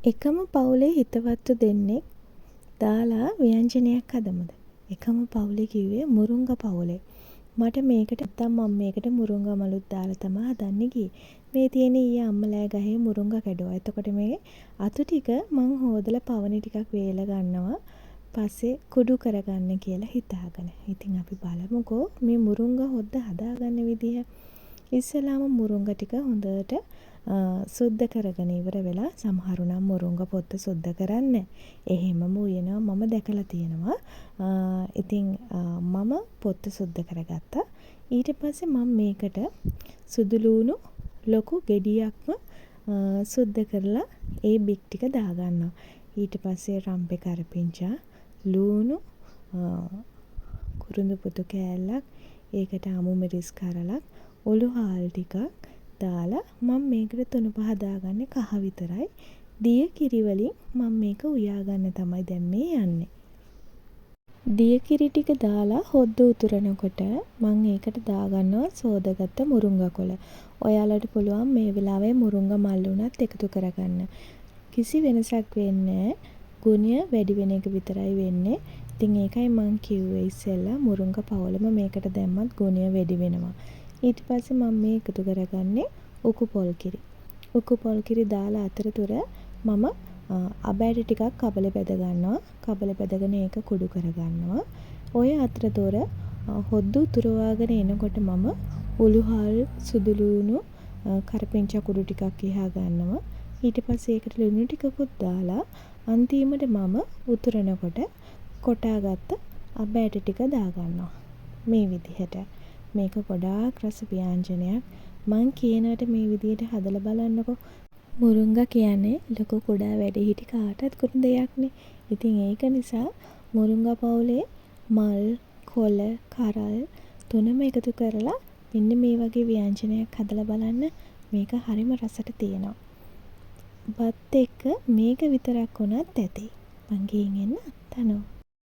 එකම පවුලේ හිතවත්තු දෙන්නෙක් දාලා ව්‍යංජනයක් හදමුද? එකම පවුලේ කිව්වේ මුරුංග පවුලේ. මට මේකට නැත්තම් මම මේකට මුරුංග මලුත් දාලා තමයි හදන්න ගියේ. මේ තියෙන ඊයේ අම්මලෑ ගහේ මුරුංග කැඩුවා. එතකොට මේ අතු ටික මං හොදලා පවනි ටිකක් වේල ගන්නවා. පස්සේ කුඩු කරගන්න කියලා හිතාගෙන. ඉතින් අපි බලමුකෝ මේ මුරුංග හොද්ද හදාගන්න විදිහ. ඉස්සෙල්ලාම මුරුංග ටික හොඳට සුද්ධ කරගෙන ඉවර වෙලා සමහරු නම් මුරුංග පොත්ත සුද්ධ කරන්නේ. එහෙමම උයනවා මම දැකලා තියෙනවා. ඉතින් මම පොත්ත සුද්ධ කරගත්තා. ඊට පස්සේ මම මේකට සුදු ලූණු ලොකු ගෙඩියක්ම සුද්ධ කරලා ඒ බික් ටික දාගන්නවා. ඊට පස්සේ රම්පේ කරපිංචා ලූණු කුරුඳු පුතු කෑල්ලක් ඒකට අමු මිරිස් කරලක් ඔලු හාල් ටිකක් දාලා මම මේකට තුනපහ දාගන්නේ කහ විතරයි. දිය කිරි වලින් මම මේක උයා ගන්න තමයි දැන් මේ යන්නේ. දිය කිරි ටික දාලා හොද්ද උතුරනකොට මම ඒකට දාගන්නවා සෝදාගත්ත මුරුංග කොළ. ඔයාලට පුළුවන් මේ වෙලාවේ මුරුංග මල් උනත් එකතු කරගන්න. කිසි වෙනසක් වෙන්නේ නැහැ. ගුණය වැඩි වෙන එක විතරයි වෙන්නේ. ඉතින් ඒකයි මම කිව්වේ ඉස්සෙල්ලා මුරුංග පවලම මේකට දැම්මත් ගුණය වැඩි වෙනවා. ඊට පස්සේ මම මේ එකතු කරගන්නේ උකු පොල් කිරි. උකු පොල් කිරි දාලා අතරතුර මම අබෑට ටිකක් කබලේ බෙද ගන්නවා. කබලේ බෙදගෙන ඒක කුඩු කරගන්නවා. ඔය අතරතුර හොද්ද උතුරවාගෙන එනකොට මම උළුහල් සුදු ලූණු කරපිංචා කුඩු ටිකක් එහා ගන්නවා. ඊට පස්සේ ඒකට ලුණු ටිකකුත් දාලා අන්තිමට මම උතුරනකොට කොටාගත්ත අබෑට ටික දා ගන්නවා. මේ විදිහට. මේක ගොඩාක් රස ව්‍යංජනයක්. මං කියනකට මේ විදිහට හදලා බලන්නකෝ. මුරුංග කියන්නේ ලොකු කුඩා වැඩිහිටි කාටත් කුරුඳ දෙයක්නේ. ඉතින් ඒක නිසා මුරුංග පවුලේ මල්, කොළ, කරල් තුනම එකතු කරලා මෙන්න මේ වගේ ව්‍යංජනයක් හදලා බලන්න. මේක හරිම රසට තියෙනවා. බත් එක්ක මේක විතරක් වුණත් ඇති. මං ගිහින් එන්න තනෝ.